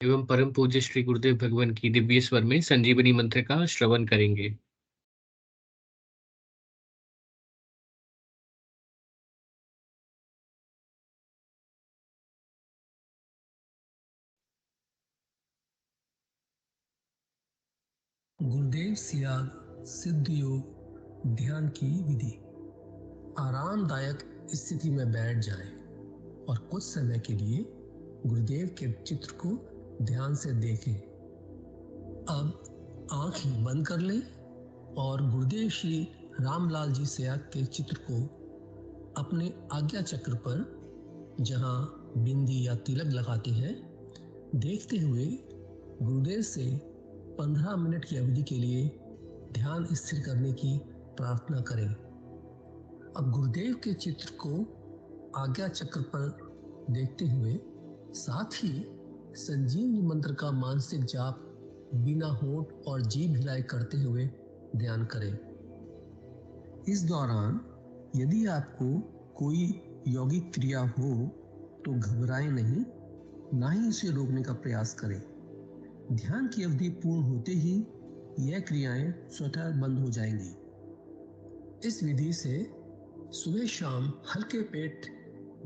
एवं परम पूज्य श्री गुरुदेव भगवान की दिव्य स्वर में संजीवनी मंत्र का श्रवण करेंगे। गुरुदेव सियाग सिद्ध योग ध्यान की विधि। आरामदायक स्थिति में बैठ जाएं और कुछ समय के लिए गुरुदेव के चित्र को ध्यान से देखें। अब आंख बंद कर लें और गुरुदेव श्री रामलाल जी सियाग के चित्र को अपने आज्ञा चक्र पर, जहां बिंदी या तिलक लगाते हैं, देखते हुए गुरुदेव से 15 मिनट की अवधि के लिए ध्यान स्थिर करने की प्रार्थना करें। अब गुरुदेव के चित्र को आज्ञा चक्र पर देखते हुए साथ ही संजीवनी मंत्र का मानसिक जाप बिना होंठ और जीभ हिलाए करते हुए ध्यान करें। इस दौरान यदि आपको कोई यौगिक क्रिया हो तो घबराएं नहीं, ना ही इसे रोकने का प्रयास करें। ध्यान की अवधि पूर्ण होते ही यह क्रियाएं स्वतः बंद हो जाएंगी। इस विधि से सुबह शाम हल्के पेट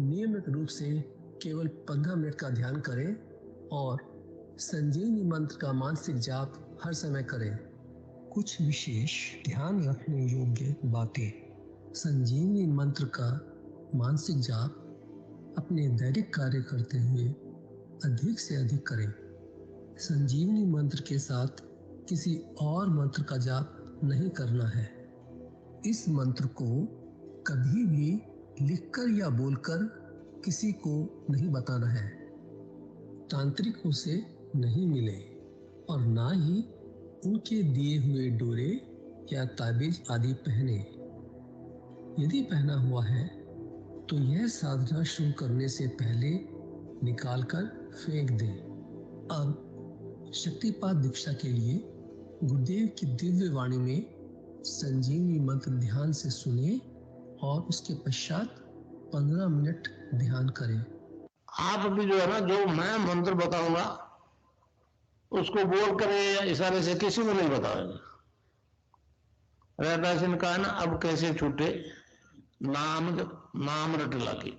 नियमित रूप से केवल 15 मिनट का ध्यान करें और संजीवनी मंत्र का मानसिक जाप हर समय करें। कुछ विशेष ध्यान रखने योग्य बातें। संजीवनी मंत्र का मानसिक जाप अपने दैनिक कार्य करते हुए अधिक से अधिक करें। संजीवनी मंत्र के साथ किसी और मंत्र का जाप नहीं करना है। इस मंत्र को कभी भी लिखकर या बोलकर किसी को नहीं बताना है। तांत्रिकों से नहीं मिले और ना ही उनके दिए हुए डोरे या ताबीज आदि पहने। यदि पहना हुआ है तो यह साधना शुरू करने से पहले निकालकर फेंक दें। अब शक्तिपात दीक्षा के लिए गुरुदेव की दिव्य वाणी में संजीवनी मंत्र ध्यान से सुने और उसके पश्चात 15 मिनट ध्यान करें। आप भी जो है ना, जो मैं मंत्र बताऊंगा उसको बोल कर या इशारे से किसी को नहीं बताएंगे। रहदास ने कहा ना, अब कैसे छूटे नाम रट लगी।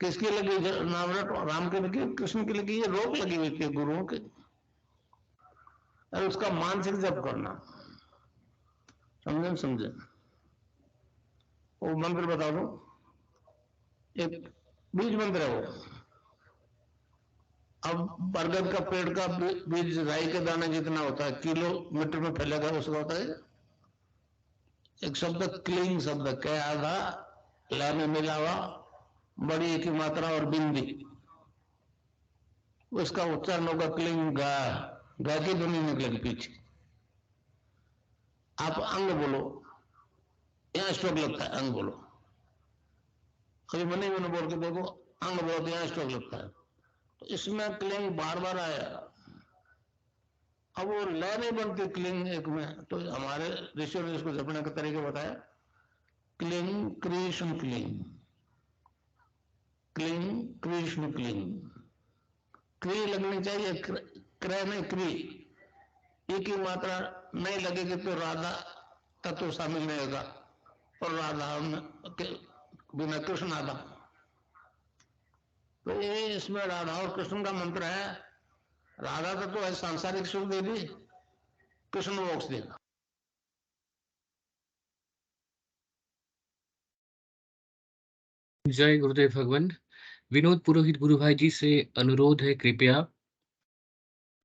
किसकी लगी नाम रट? राम की लगी, कृष्ण की लगी, ये रोक लगी हुई थी गुरुओं के। और उसका मानसिक जप करना, समझे? वो मंत्र बता दो, एक बीज मंत्र है वो। अब बरगद का पेड़ का बीज राई के दाने जितना होता है, किलोमीटर में फैलेगा, उसका होता है एक शब्द क्लीन शब्द, कै आधा ला में मिला हुआ, बड़ी की मात्रा और बिंदी, उसका उच्चारण होगा क्लीन गा। गा की ध्वनि निकलेगी पीछे। आप अंग बोलो, यहां स्ट्रोक लगता है, अंग बोलो। कभी मने बोल के देखो, अंग बोलो तो यहां स्ट्रोक लगता है। तो इसमें क्लिंग बार बार आया। अब वो लय नहीं बनती क्लिंग एक में, तो हमारे ऋषियों ने इसको जपने का तरीका बताया। Cling Krishna cling, cling Krishna cling. क्री लगनी चाहिए, क्रय नहीं क्री। एक ही मात्रा नहीं लगेगी तो राधा तत्व शामिल नहीं होगा, और राधा बिना कृष्ण आधा। तो ये इसमें राधा और कृष्ण का मंत्र है। राधा तत्व है सांसारिक सुख देगी, कृष्ण मोक्ष देगा। जय गुरुदेव भगवान। विनोद पुरोहित गुरु भाई जी से अनुरोध है, कृपया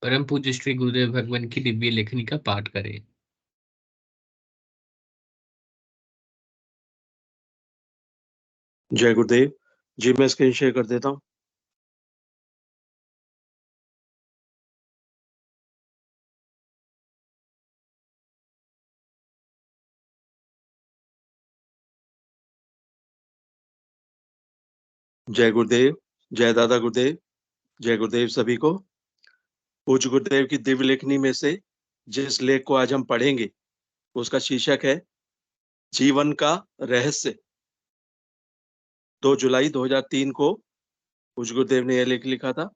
परम पूज्य श्री गुरुदेव भगवान की दिव्य लेखनी का पाठ करें। जय गुरुदेव जी, मैं स्क्रीन शेयर कर देता हूँ। जय गुरुदेव, जय दादा गुरुदेव, जय गुरुदेव सभी को। पूज्य गुरुदेव की दिव्य लेखनी में से जिस लेख को आज हम पढ़ेंगे उसका शीर्षक है जीवन का रहस्य। 2 जुलाई 2003 को पूज्य गुरुदेव ने यह लेख लिखा था।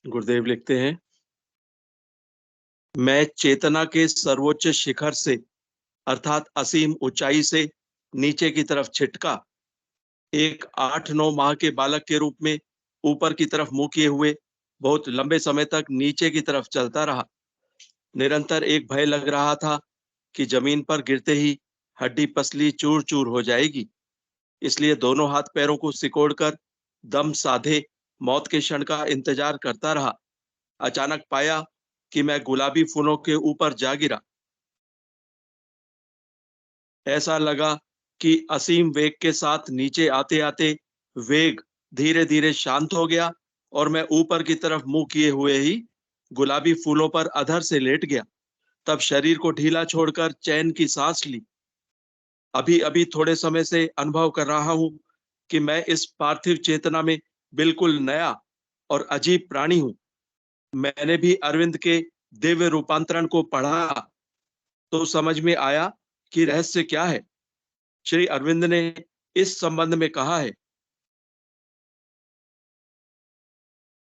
गुरुदेव लिखते हैं, मैं चेतना के सर्वोच्च शिखर से अर्थात असीम ऊंचाई से नीचे की तरफ छिटका एक 8-9 माह के बालक के रूप में ऊपर की तरफ मुंह किए हुए बहुत लंबे समय तक नीचे की तरफ चलता रहा। निरंतर एक भय लग रहा था कि जमीन पर गिरते ही हड्डी पसली चूर चूर हो जाएगी। इसलिए दोनों हाथ पैरों को सिकोड़कर दम साधे मौत के क्षण का इंतजार करता रहा। अचानक पाया कि मैं गुलाबी फूलों के ऊपर जा गिरा। ऐसा लगा कि असीम वेग के साथ नीचे आते आते वेग धीरे धीरे शांत हो गया और मैं ऊपर की तरफ मुंह किए हुए ही गुलाबी फूलों पर अधर से लेट गया। तब शरीर को ढीला छोड़कर चैन की सांस ली। अभी अभी थोड़े समय से अनुभव कर रहा हूं कि मैं इस पार्थिव चेतना में बिल्कुल नया और अजीब प्राणी हूं। मैंने भी अरविंद के दिव्य रूपांतरण को पढ़ा तो समझ में आया कि रहस्य क्या है। श्री अरविंद ने इस संबंध में कहा है,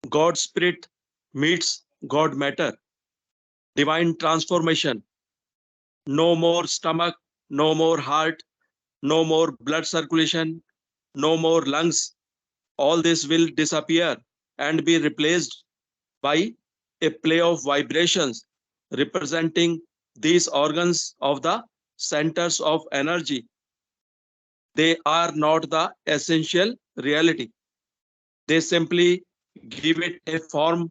God spirit meets God matter, divine transformation, no more stomach, no more heart, no more blood circulation, no more lungs, all this will disappear and be replaced by a play of vibrations representing these organs of the centers of energy. They are not the essential reality. They simply give it a form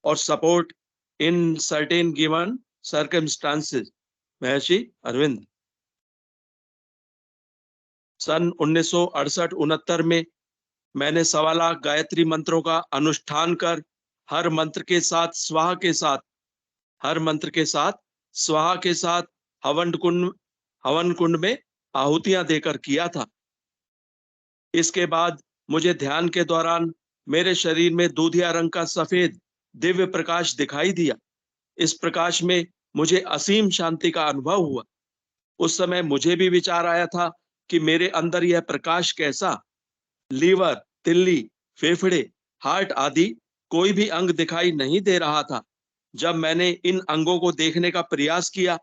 or support in certain given circumstances. महर्षि अरविंद। सन 1968-69 में मैंने 1.25 लाख गायत्री मंत्रों का अनुष्ठान कर हर मंत्र के साथ स्वाहा के साथ हवन कुंड में आहुतियां देकर किया था। इसके बाद मुझे ध्यान के दौरान मेरे शरीर में दूधिया रंग का सफेद दिव्य प्रकाश दिखाई दिया। इस प्रकाश में मुझे असीम शांति का अनुभव हुआ। उस समय मुझे भी विचार आया था कि मेरे अंदर यह प्रकाश कैसा। लीवर, तिल्ली, फेफड़े, हार्ट आदि कोई भी अंग दिखाई नहीं दे रहा था। जब मैंने इन अंगों को देखने का प्रयास किया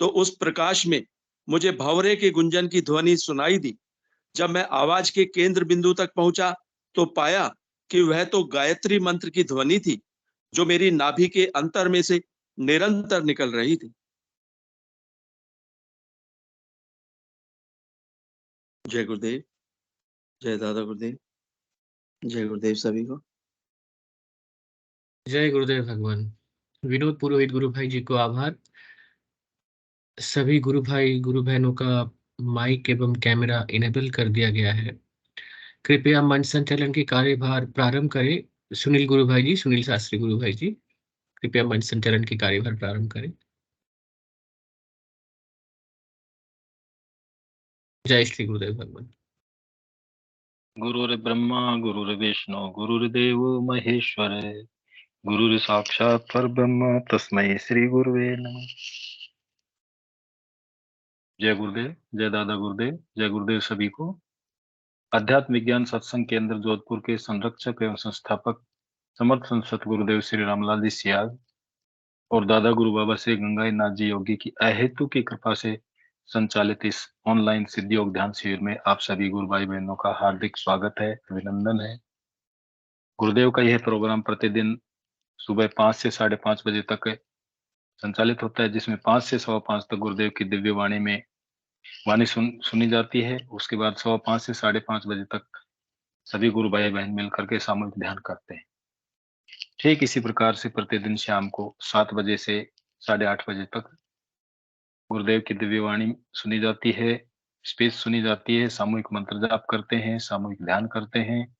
तो उस प्रकाश में मुझे भंवरे के गुंजन की ध्वनि सुनाई दी। जब मैं आवाज के केंद्र बिंदु तक पहुंचा तो पाया कि वह तो गायत्री मंत्र की ध्वनि थी जो मेरी नाभि के अंतर में से निरंतर निकल रही थी। जय गुरुदेव, जय दादा गुरुदेव, जय गुरुदेव सभी को। जय गुरुदेव भगवान। विनोद पुरोहित गुरु भाई जी को आभार। सभी गुरु भाई गुरु बहनों का माइक एवं कैमरा इनेबल कर दिया गया है। कृपया मंच संचालन के कार्यभार प्रारंभ करें। सुनील गुरु भाई जी, सुनील शास्त्री गुरु भाई जी, कृपया मंच संचालन के कार्यभार प्रारंभ करें। जय श्री गुरुदेव भगवान। गुरुर्ब्रह्मा गुरुर्विष्णु गुरुर्देवो महेश्वर गुरुर् साक्षात् परब्रह्म तस्मै श्री गुरुवे नमः। जय गुरुदेव, जय दादा गुरुदेव, जय गुरुदेव सभी को। अध्यात्म विज्ञान सत्संग केंद्र जोधपुर के संरक्षक एवं संस्थापक समर्थ संत सतगुरुदेव श्री रामलाल जी सियाग और दादा गुरु बाबा श्री गंगाई नाथ जी योगी की अहेतु की कृपा से संचालित इस ऑनलाइन सिद्धि योग ध्यान शिविर में आप सभी गुरु भाई बहनों का हार्दिक स्वागत है, अभिनंदन है। गुरुदेव का यह प्रोग्राम प्रतिदिन सुबह 5 से 5:30 बजे तक संचालित होता है, जिसमें 5 से 5:15 तक गुरुदेव की दिव्य वाणी में वाणी सुनी जाती है। उसके बाद 5:15 से 5:30 बजे तक सभी गुरु भाई बहन मिलकर के सामूहिक ध्यान करते हैं। ठीक इसी प्रकार से प्रतिदिन शाम को 7 बजे से 8:30 बजे तक गुरुदेव की दिव्य वाणी सुनी जाती है, स्पीच सुनी जाती है, सामूहिक मंत्र जाप करते हैं, सामूहिक ध्यान करते हैं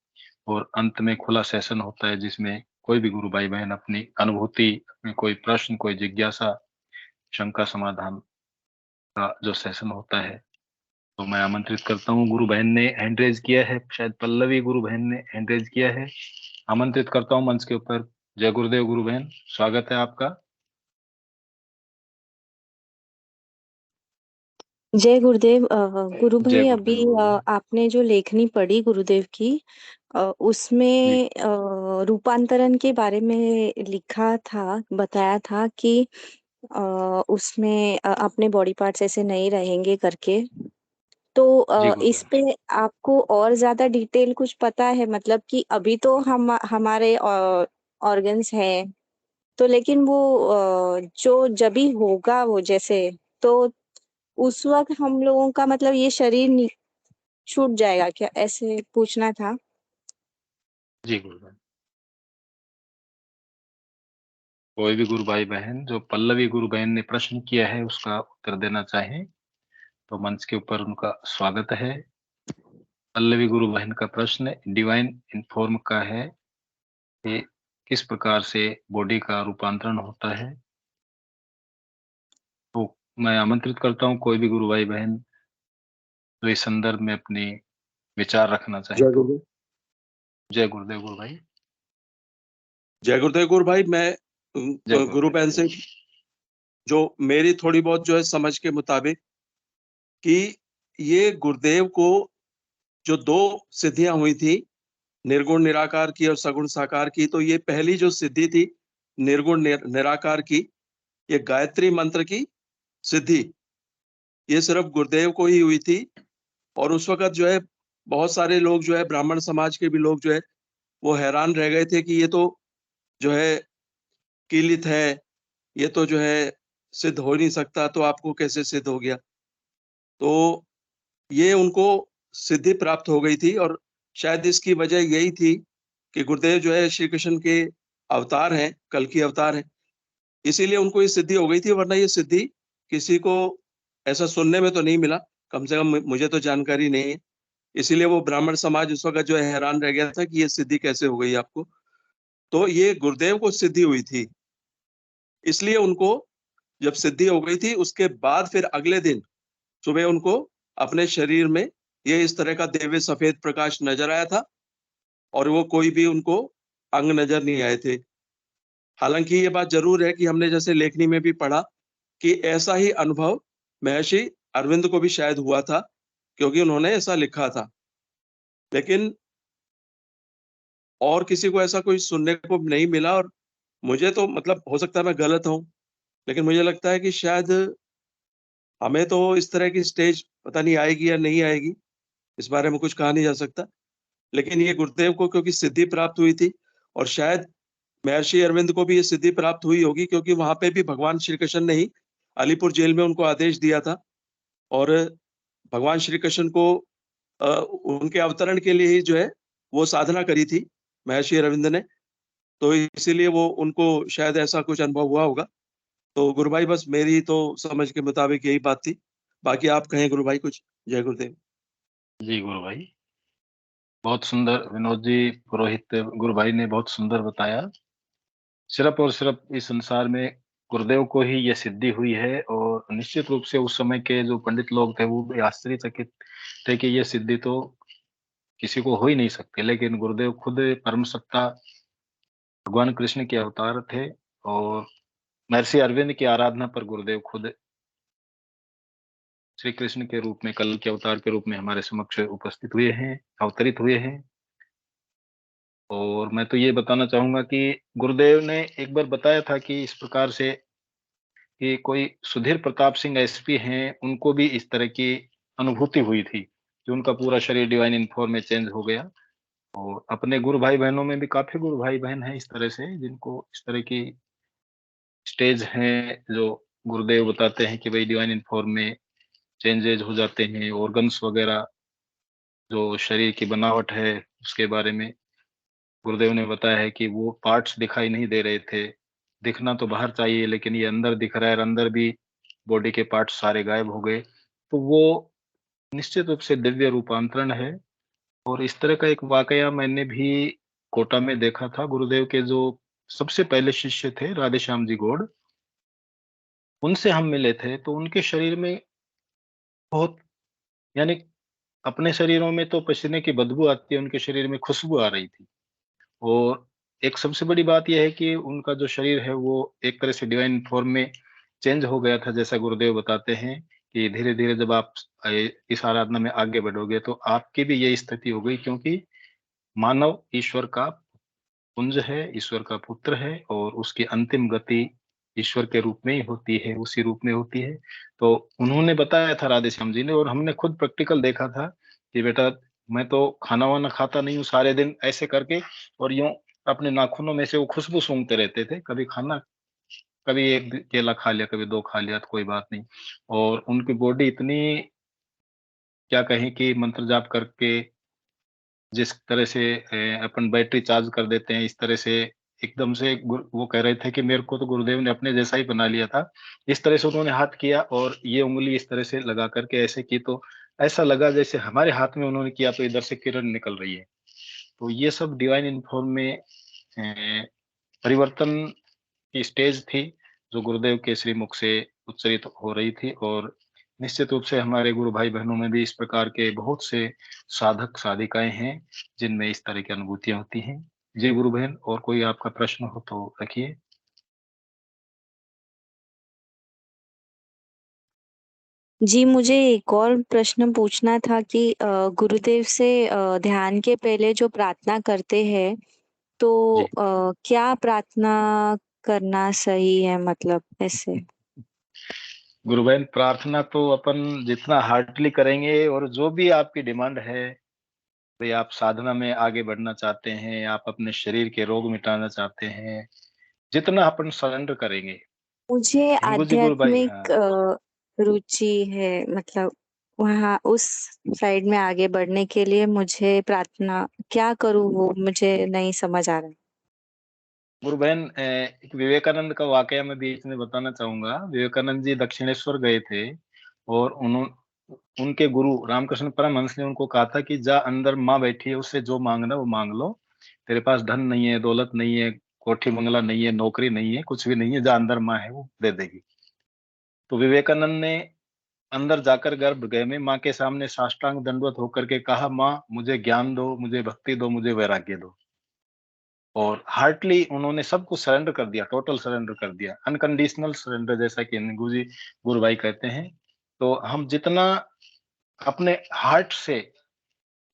और अंत में खुला सेशन होता है जिसमें कोई भी गुरु भाई बहन अपनी अनुभूति, कोई प्रश्न, कोई जिज्ञासा, शंका समाधान का जो सेशन होता है तो मैं आमंत्रित करता हूँ। गुरु बहन ने हैंड रेज किया है, शायद पल्लवी गुरु बहन ने हैंड रेज किया है, आमंत्रित करता हूँ मंच के ऊपर। जय गुरुदेव गुरु बहन, स्वागत है आपका। जय गुरुदेव। गुरु जय भाई, अभी गुरुदेव गुरुदेव। आपने जो लेखनी पढ़ी गुरुदेव की, जी उसमें रूपांतरण के बारे में लिखा था, बताया था कि अ, उसमें अपने बॉडी पार्ट्स ऐसे नहीं रहेंगे करके। तो जी इस गुरुदेव। पे आपको और ज्यादा डिटेल कुछ पता है? मतलब कि अभी तो हम हमारे ऑर्गन्स हैं, तो लेकिन वो जो जब भी होगा वो जैसे, तो उस वक्त हम लोगों का मतलब ये शरीर छूट जाएगा क्या, ऐसे पूछना था। जी गुरुदेव। कोई भी गुरु भाई बहन जो पल्लवी गुरु बहन ने प्रश्न किया है उसका उत्तर देना चाहें तो मंच के ऊपर उनका स्वागत है। पल्लवी गुरु बहन का प्रश्न डिवाइन इनफॉर्म का है कि किस प्रकार से बॉडी का रूपांतरण होता है। तो मैं आमंत्रित करता हूँ कोई भी गुरु भाई बहन जो इस संदर्भ में अपने विचार रखना चाहे जय तो। गुरुदेव। जय गुरुदेव गुरु भाई। जय गुरुदेव गुरु भाई, मैं जय गुरु गुरुदेव। बहन से जो मेरी थोड़ी बहुत जो है समझ के मुताबिक कि ये गुरुदेव को जो दो सिद्धियां हुई थी, निर्गुण निराकार की और सगुण साकार की, तो ये पहली जो सिद्धि थी निर्गुण निराकार की, ये गायत्री मंत्र की सिद्धि, ये सिर्फ गुरुदेव को ही हुई थी। और उस वक्त जो है बहुत सारे लोग जो है ब्राह्मण समाज के भी लोग जो है वो हैरान रह गए थे कि ये तो जो है कीलित है, ये तो जो है सिद्ध हो नहीं सकता, तो आपको कैसे सिद्ध हो गया। तो ये उनको सिद्धि प्राप्त हो गई थी और शायद इसकी वजह यही थी कि गुरुदेव जो है श्री कृष्ण के अवतार हैं, कल की अवतार हैं, इसीलिए उनको ये सिद्धि हो गई थी। वरना ये सिद्धि किसी को ऐसा सुनने में तो नहीं मिला, कम से कम मुझे तो जानकारी नहीं है। इसीलिए वो ब्राह्मण समाज उस वक्त जो है हैरान रह गया था कि ये सिद्धि कैसे हो गई आपको। तो ये गुरुदेव को सिद्धि हुई थी, इसलिए उनको जब सिद्धि हो गई थी उसके बाद फिर अगले दिन सुबह उनको अपने शरीर में ये इस तरह का दिव्य सफेद प्रकाश नजर आया था और वो कोई भी उनको अंग नजर नहीं आए थे। हालांकि ये बात जरूर है कि हमने जैसे लेखनी में भी पढ़ा कि ऐसा ही अनुभव महर्षि अरविंद को भी शायद हुआ था, क्योंकि उन्होंने ऐसा लिखा था। लेकिन और किसी को ऐसा कोई सुनने को नहीं मिला। और मुझे तो मतलब हो सकता है मैं गलत हूँ, लेकिन मुझे लगता है कि शायद हमें तो इस तरह की स्टेज पता नहीं आएगी या नहीं आएगी, इस बारे में कुछ कहा नहीं जा सकता। लेकिन ये गुरुदेव को क्योंकि सिद्धि प्राप्त हुई थी, और शायद महर्षि अरविंद को भी ये सिद्धि प्राप्त हुई होगी, क्योंकि वहां पे भी भगवान श्री कृष्ण ने ही अलीपुर जेल में उनको आदेश दिया था। और भगवान श्री कृष्ण को उनके अवतरण के लिए ही जो है वो साधना करी थी महर्षि अरविंद ने। तो इसीलिए वो उनको शायद ऐसा कुछ अनुभव हुआ होगा। तो गुरु भाई बस मेरी तो समझ के मुताबिक यही बात थी। बाकी आप कहें गुरु भाई कुछ। जय गुरुदेव। जी गुरु भाई। बहुत सुंदर विनोद जी, पुरोहित गुरु भाई ने बहुत सुंदर बताया। सिर्फ और सिर्फ इस संसार में गुरुदेव को ही यह सिद्धि हुई है और निश्चित रूप से उस समय के जो पंडित लोग थे वो भी आश्चर्यचकित थे कि यह सिद्धि तो किसी को हो ही नहीं सकती। लेकिन गुरुदेव खुद परम सत्ता भगवान कृष्ण के अवतार थे और महर्षि अरविंद की आराधना पर गुरुदेव खुद श्री कृष्ण के रूप में, कल के अवतार के रूप में हमारे समक्ष उपस्थित हुए हैं, अवतरित हुए हैं। और मैं तो ये बताना चाहूंगा कि गुरुदेव ने एक बार बताया था कि इस प्रकार से कि कोई सुधीर प्रताप सिंह एसपी हैं, उनको भी इस तरह की अनुभूति हुई थी कि उनका पूरा शरीर डिवाइन इनफॉर्म में चेंज हो गया। और अपने गुरु भाई बहनों में भी काफी गुरु भाई बहन हैं इस तरह से जिनको इस तरह की स्टेज हैं जो गुरुदेव बताते हैं कि भाई डिवाइन इनफॉर्म में चेंजेज हो जाते हैं। ऑर्गन्स वगैरह जो शरीर की बनावट है उसके बारे में गुरुदेव ने बताया है कि वो पार्ट्स दिखाई नहीं दे रहे थे। दिखना तो बाहर चाहिए लेकिन ये अंदर दिख रहा है और अंदर भी बॉडी के पार्ट्स सारे गायब हो गए। तो वो निश्चित रूप से दिव्य रूपांतरण है। और इस तरह का एक वाकया मैंने भी कोटा में देखा था। गुरुदेव के जो सबसे पहले शिष्य थे राधे श्याम जी गौड़, उनसे हम मिले थे तो उनके शरीर में बहुत, यानी अपने शरीरों में तो पसीने की बदबू आती है, उनके शरीर में खुशबू आ रही थी। और एक सबसे बड़ी बात यह है कि उनका जो शरीर है वो एक तरह से डिवाइन फॉर्म में चेंज हो गया था, जैसा गुरुदेव बताते हैं कि धीरे धीरे जब आप इस आराधना में आगे बढ़ोगे तो आपकी भी यही स्थिति हो गई, क्योंकि मानव ईश्वर का पुंज है, ईश्वर का पुत्र है और उसकी अंतिम गति ईश्वर के रूप में ही होती है, उसी रूप में होती है। तो उन्होंने बताया था राधे श्याम जी ने, और हमने खुद प्रैक्टिकल देखा था कि बेटा मैं तो खाना-वाना खाता नहीं हूँ सारे दिन ऐसे करके, और यूँ अपने नाखूनों में से वो खुशबू सूंघते रहते थे। कभी खाना, कभी 1 केला खा लिया, कभी 2 खा लिया तो कोई बात नहीं। और उनकी बॉडी इतनी, क्या कहें कि मंत्र जाप करके जिस तरह से अपन बैटरी चार्ज कर देते हैं, इस तरह से एकदम से वो कह रहे थे कि मेरे को तो गुरुदेव ने अपने जैसा ही बना लिया था। इस तरह से उन्होंने हाथ किया और ये उँगली इस तरह से लगा कर के ऐसे की, तो ऐसा लगा जैसे हमारे हाथ में उन्होंने किया तो इधर से किरण निकल रही है। तो ये सब डिवाइन इन्फॉर्म में परिवर्तन की स्टेज थी, जो गुरुदेव के श्रीमुख से उच्चरित हो रही थी। और निश्चित रूप से हमारे गुरु भाई बहनों में भी इस प्रकार के बहुत से साधक साधिकाएं हैं जिनमें इस तरह की अनुभूतियां होती हैं। जी गुरु बहन, और कोई आपका प्रश्न हो तो रखिए। जी, मुझे एक और प्रश्न पूछना था कि गुरुदेव से ध्यान के पहले जो प्रार्थना करते हैं, तो जी। क्या प्रार्थना करना सही है, मतलब ऐसे? गुरु बहन, प्रार्थना तो अपन जितना हार्डली करेंगे, और जो भी आपकी डिमांड है, भाई आप साधना में आगे बढ़ना चाहते हैं, आप अपने शरीर के रोग मिटाना चाहते हैं, जितना अपन सरेंडर करेंगे। मुझे इनको जी गुरु भाई, हाँ। आध्यात्मिक रुचि है, मतलब वहाँ उस साइड में आगे बढ़ने के लिए मुझे प्रार्थना क्या करूँ, वो मुझे नहीं समझ आ रहा है। गुरु बहन, एक विवेकानंद का वाकया मैं बीच में बताना चाहूँगा। विवेकानंद जी दक्षिणेश्वर गए थे और उनके गुरु रामकृष्ण परमहंस ने उनको कहा था कि जा, अंदर माँ बैठी है, उससे जो माँगना वो माँग लो। तेरे पास धन नहीं है, दौलत नहीं है, कोठी बंगला नहीं है, नौकरी नहीं है, कुछ भी नहीं है, जा अंदर माँ है वो दे देगी। तो विवेकानंद ने अंदर जाकर गर्भगृह में माँ के सामने साष्टांग दंडवत होकर के कहा, माँ मुझे ज्ञान दो, मुझे भक्ति दो, मुझे वैराग्य दो। और हार्टली उन्होंने सब कुछ सरेंडर कर दिया, टोटल सरेंडर कर दिया, अनकंडीशनल सरेंडर जैसा कि गुरु भाई कहते हैं। तो हम जितना अपने हार्ट से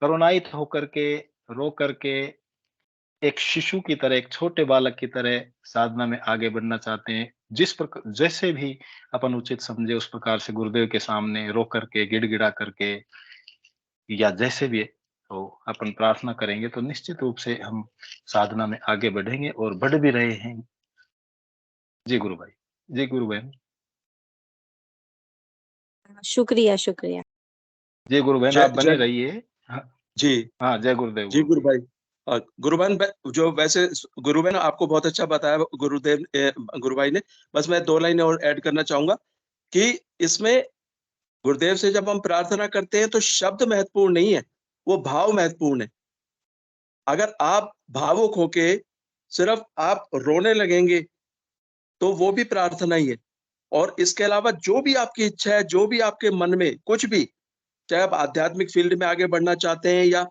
करुणायित होकर के, रो करके, एक शिशु की तरह, एक छोटे बालक की तरह साधना में आगे बढ़ना चाहते हैं, जिस प्रकार जैसे भी अपन उचित समझे उस प्रकार से गुरुदेव के सामने रो करके, गिड़गिड़ा करके, या जैसे भी है, तो अपन प्रार्थना करेंगे तो निश्चित रूप से हम साधना में आगे बढ़ेंगे और बढ़ भी रहे हैं। जी गुरु भाई। जी गुरु बहन। शुक्रिया, शुक्रिया। जी गुरु बहन, जय आप बने जय रहिए। हाँ, जी हाँ, जय गुरुदेव जी गुरु गुरु भाई। भाई। गुरु बहन, जो वैसे गुरु बहन आपको बहुत अच्छा बताया गुरुदेव गुरु भाई ने। बस मैं 2 लाइनें और ऐड करना चाहूंगा कि इसमें गुरुदेव से जब हम प्रार्थना करते हैं तो शब्द महत्वपूर्ण नहीं है, वो भाव महत्वपूर्ण है। अगर आप भावुक होके सिर्फ आप रोने लगेंगे तो वो भी प्रार्थना ही है। और इसके अलावा जो भी आपकी इच्छा है, जो भी आपके मन में कुछ भी, चाहे आप आध्यात्मिक फील्ड में आगे बढ़ना चाहते हैं या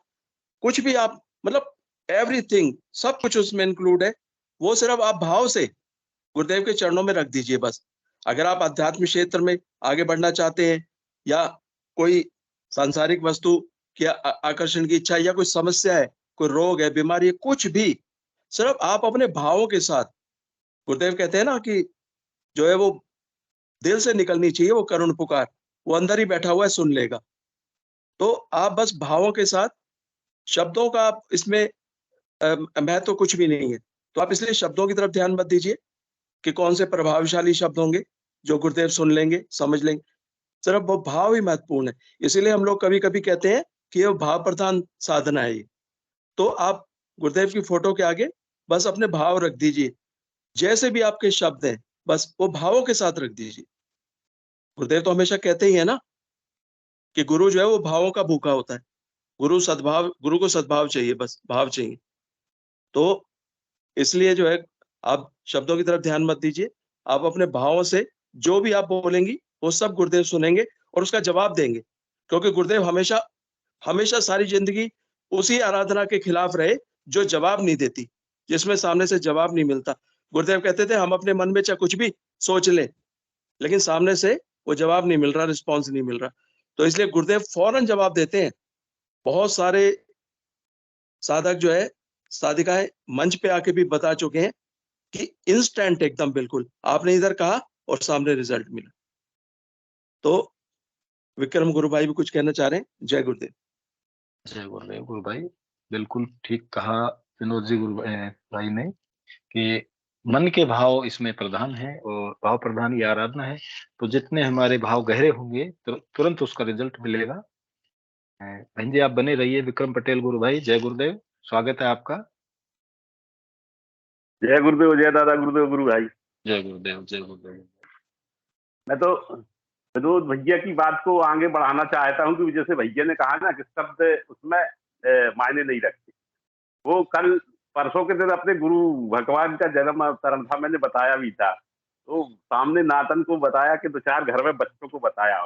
कुछ भी आप, मतलब एवरीथिंग, सब कुछ उसमें इंक्लूड है। वो सिर्फ आप भाव से गुरुदेव के चरणों में रख दीजिए बस। अगर आप आध्यात्मिक क्षेत्र में आगे बढ़ना चाहते हैं या कोई सांसारिक वस्तु की आकर्षण की इच्छा, या कोई समस्या है, कोई रोग है, बीमारी है, कुछ भी, सिर्फ आप अपने भावों के साथ, गुरुदेव कहते हैं ना कि जो है वो दिल से निकलनी चाहिए वो करुण पुकार, वो अंदर ही बैठा हुआ है, सुन लेगा। तो आप बस भावों के साथ, शब्दों का आप इसमें महत्व कुछ भी नहीं है। तो आप इसलिए शब्दों की तरफ ध्यान मत दीजिए कि कौन से प्रभावशाली शब्द होंगे जो गुरुदेव सुन लेंगे, समझ लेंगे। सिर्फ वो भाव ही महत्वपूर्ण है। इसीलिए हम लोग कभी-कभी कहते हैं कि ये भाव प्रधान साधना है ये। तो आप गुरुदेव की फोटो के आगे बस अपने भाव रख दीजिए। जैसे भी आपके शब्द हैं, बस वो भावों के साथ रख दीजिए। गुरुदेव तो हमेशा कहते ही है ना कि गुरु जो है वो भावों का भूखा होता है। गुरु को सद्भाव चाहिए, बस भाव चाहिए। तो इसलिए जो है, आप शब्दों की तरफ ध्यान मत दीजिए। आप अपने भावों से जो भी आप बोलेंगी वो सब गुरुदेव सुनेंगे और उसका जवाब देंगे। क्योंकि गुरुदेव हमेशा हमेशा सारी जिंदगी उसी आराधना के खिलाफ रहे जो जवाब नहीं देती, जिसमें सामने से जवाब नहीं मिलता। गुरुदेव कहते थे हम अपने मन में चाहे कुछ भी सोच लें, लेकिन सामने से वो जवाब नहीं मिल रहा, रिस्पॉन्स नहीं मिल रहा। तो इसलिए गुरुदेव फौरन जवाब देते हैं। बहुत सारे साधक जो है, साधिकाएं मंच पे आके भी बता चुके हैं कि इंस्टेंट एकदम बिल्कुल आपने इधर कहा और सामने रिजल्ट मिला। तो विक्रम गुरु भाई भी कुछ कहना चाह रहे हैं। जय गुरुदेव। जय गुरुदेव गुरु भाई, बिल्कुल ठीक कहा विनोद जी गुरु भाई ने कि मन के भाव इसमें प्रधान है और भाव प्रधान ही आराधना है। तो जितने हमारे भाव गहरे होंगे तुरंत उसका रिजल्ट मिलेगा। बहन जी आप बने रहिए। विक्रम पटेल गुरु भाई, जय गुरुदेव, स्वागत है आपका। जय गुरुदेव, जय दादा गुरुदेव गुरु भाई। जय गुरुदेव, जय गुरुदेव। मैं तो विनोद भैया की बात को आगे बढ़ाना चाहता हूँ कि जैसे भैया ने कहा ना कि शब्द उसमें मायने नहीं रखते। वो कल परसों के दिन अपने गुरु भगवान का जन्म अवतरण था, मैंने बताया भी था। तो सामने नातन को बताया कि 2-4 घर में बच्चों को बताया।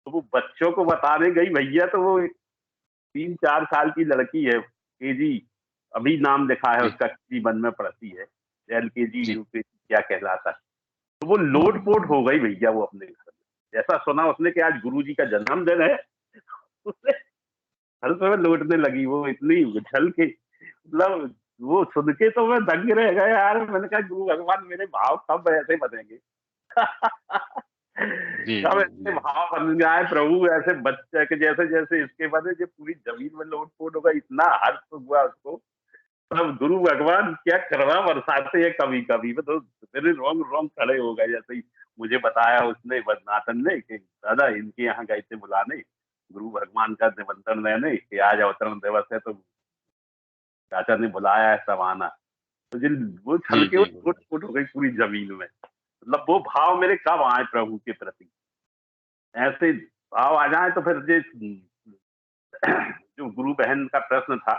तो वो बच्चों को बताने गई भैया, तो वो 3-4 साल की लड़की है, केजी अभी नाम लिखा है उसका, वन में पढ़ती है, LKG UKG क्या कहलाता है। तो वो लोट-पोट हो गई भैया वो अपने घर में। जैसा सुना उसने कि आज गुरुजी का जन्मदिन है, उसने हर समय लौटने लगी। वो इतनी उछल के, मतलब वो सुन के तो मैं दंग रह गया यार। मैंने कहा गुरु भगवान मेरे भाव कब ऐसे बनेंगे। कब ऐसे भाव बन जाए प्रभु, ऐसे बच्चे के जैसे जैसे इसके बने, जो पूरी जमीन में लोट-पोट होगा। इतना हर्ष हुआ उसको। तब गुरु भगवान क्या करना बरसाते हैं कभी कभी। तो मेरे रोंग खड़े हो गए। जैसे ही मुझे बताया उसने, नातन ने, कि दादा इनके यहाँ गए थे बुलाने, गुरु भगवान का निमंत्रण लेने कि आज अवतरण दिवस है, तो चाचा ने बुलाया है, सब आना। तो जिन वो छल के फुट हो गई पूरी जमीन में। मतलब वो भाव मेरे कब आए प्रभु के प्रति, ऐसे भाव आ जाए। तो फिर जो गुरु बहन का प्रश्न था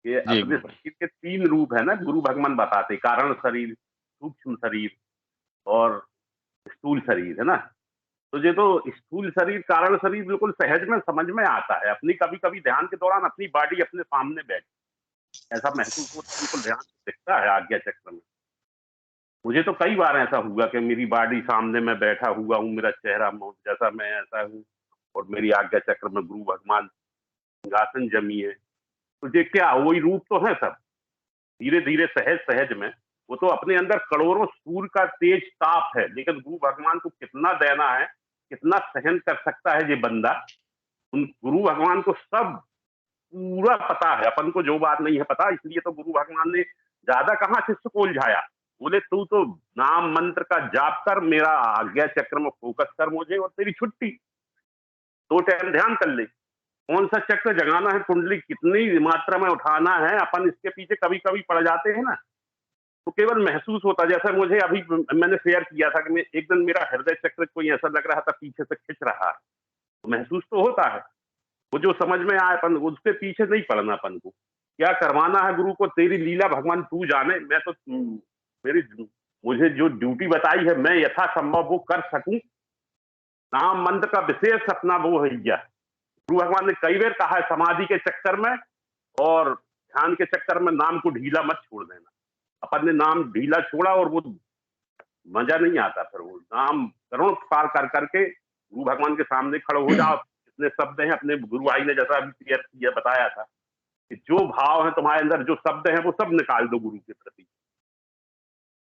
कि अपने शरीर के 3 रूप है ना, गुरु भगवान बताते, कारण शरीर, सूक्ष्म शरीर और स्थूल शरीर, है ना। तो ये तो स्थूल शरीर, कारण शरीर बिल्कुल सहज में समझ में आता है। अपनी कभी कभी ध्यान के दौरान अपनी बॉडी अपने सामने बैठ, ऐसा महसूस होता है, बिल्कुल ध्यान दिखता है आज्ञा चक्र में। मुझे तो कई बार ऐसा हुआ कि मेरी बॉडी सामने में बैठा हुआ हूँ, मेरा चेहरा जैसा मैं ऐसा हूँ, और मेरी आज्ञा चक्र में गुरु भगवान सिंहासन जमी है। तो ये क्या वही रूप तो है सब, धीरे धीरे सहज सहज में। वो तो अपने अंदर करोड़ों सूर्य का तेज ताप है, लेकिन गुरु भगवान को कितना देना है, कितना सहन कर सकता है ये बंदा। उन गुरु भगवान को सब पूरा पता है, अपन को जो बात नहीं है पता। इसलिए तो गुरु भगवान ने ज्यादा कहाँ शिष्य को उलझाया। बोले तू तो नाम मंत्र का जाप कर, मेरा आज्ञा चक्र में फोकस कर मुझे, और तेरी छुट्टी। 2 टाइम ध्यान कर ले, कौन सा चक्र जगाना है, कुंडली कितनी मात्रा में उठाना है। अपन इसके पीछे कभी कभी पड़ जाते हैं ना, तो केवल महसूस होता। जैसे मुझे अभी मैंने शेयर किया था कि एक दिन मेरा हृदय चक्र कोई ऐसा लग रहा था पीछे से खिंच रहा है, तो महसूस तो होता है। वो जो समझ में आए, अपन उसके पीछे नहीं पड़ना। अपन को क्या करवाना है गुरु को, तेरी लीला भगवान तू जाने। मैं तो मेरी मुझे जो ड्यूटी बताई है, मैं यथासंभव वो कर सकूं। नाम मंत्र का विशेष अपना वो है। गुरु भगवान ने कई बार कहा है, समाधि के चक्कर में और ध्यान के चक्कर में नाम को ढीला मत छोड़ देना। अपन ने नाम ढीला छोड़ा और वो मजा नहीं आता। फिर वो नाम करोड़ पार कर करके गुरु भगवान के सामने खड़े हो जाओ। इतने शब्द हैं, अपने गुरु भाई ने जैसा अभी क्लियर किया बताया था कि जो भाव है तुम्हारे अंदर, जो शब्द हैं, वो सब निकाल दो गुरु के प्रति।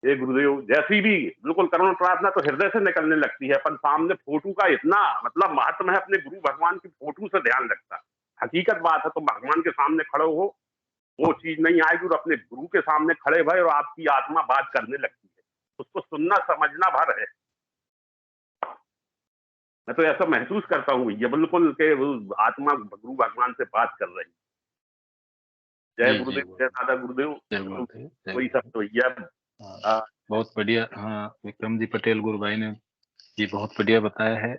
ये गुरुदेव जैसी भी बिल्कुल करुण प्रार्थना तो हृदय से निकलने लगती है। अपन सामने फोटो का इतना मतलब महत्व है, अपने गुरु भगवान की फोटो से ध्यान रखता। हकीकत बात है, तो भगवान के सामने खड़े हो, वो चीज नहीं आएगी। और अपने गुरु के सामने खड़े भय और आपकी आत्मा बात करने लगती है, उसको सुनना समझना भर है। मैं तो ऐसा महसूस करता हूँ ये बिल्कुल के आत्मा गुरु भगवान से बात कर रही। जय गुरुदेव, जय दादा गुरुदेव। वही सब तो भैया बहुत बढ़िया। हाँ, विक्रम जी पटेल गुरु भाई ने ये बहुत बढ़िया बताया है।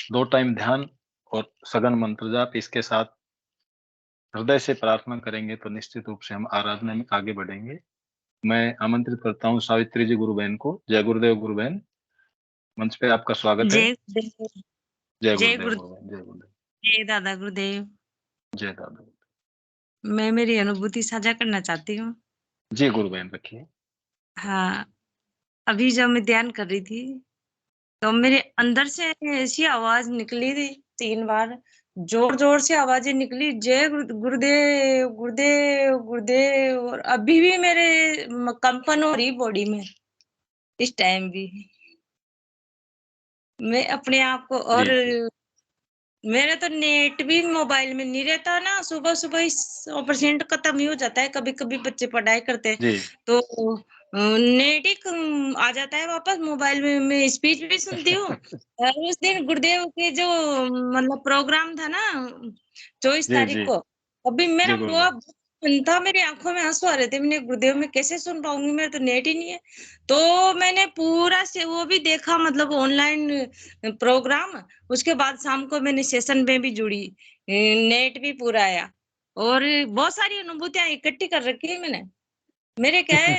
2 टाइम ध्यान और सघन मंत्र जाप, इसके साथ हृदय से प्रार्थना करेंगे तो निश्चित रूप से हम आराधना में आगे बढ़ेंगे। मैं आमंत्रित करता हूँ सावित्री जी गुरु बहन को। जय गुरुदेव गुरु बहन, मंच पे आपका स्वागत है। जय गुरुदेव, जय दादा गुरुदेव। जय दादा। मैं मेरी अनुभूति साझा करना चाहती हूँ। जी गुरु बहन रखिए। हाँ, अभी जब मैं ध्यान कर रही थी तो मेरे अंदर से ऐसी आवाज निकली थी 3 बार, जोर जोर से आवाजें निकली, जय गुरुदेव गुरुदेव गुरुदेव। और अभी भी मेरे कंपन हो रही बॉडी में इस टाइम भी। मैं अपने आप को, और मेरा तो नेट भी मोबाइल में नहीं रहता ना, सुबह सुबह ही 100% खत्म ही हो जाता है। कभी कभी बच्चे पढ़ाई करते हैं तो नेट ही आ जाता है वापस मोबाइल में, मैं स्पीच भी सुनती हूँ। और उस दिन गुरुदेव के जो मतलब प्रोग्राम था ना 24 तारीख को, अभी मेरा वो था, मेरी आंखों में आंसू आ रहे थे। मैंने गुरुदेव में कैसे सुन पाऊंगी, मेरा तो नेट ही नहीं है। तो मैंने पूरा से वो भी देखा, मतलब ऑनलाइन प्रोग्राम। उसके बाद शाम को मैंने सेशन में भी जुड़ी, नेट भी पूरा आया, और बहुत सारी अनुभूतियां इकट्ठी कर रखी है मैंने। मेरे क्या है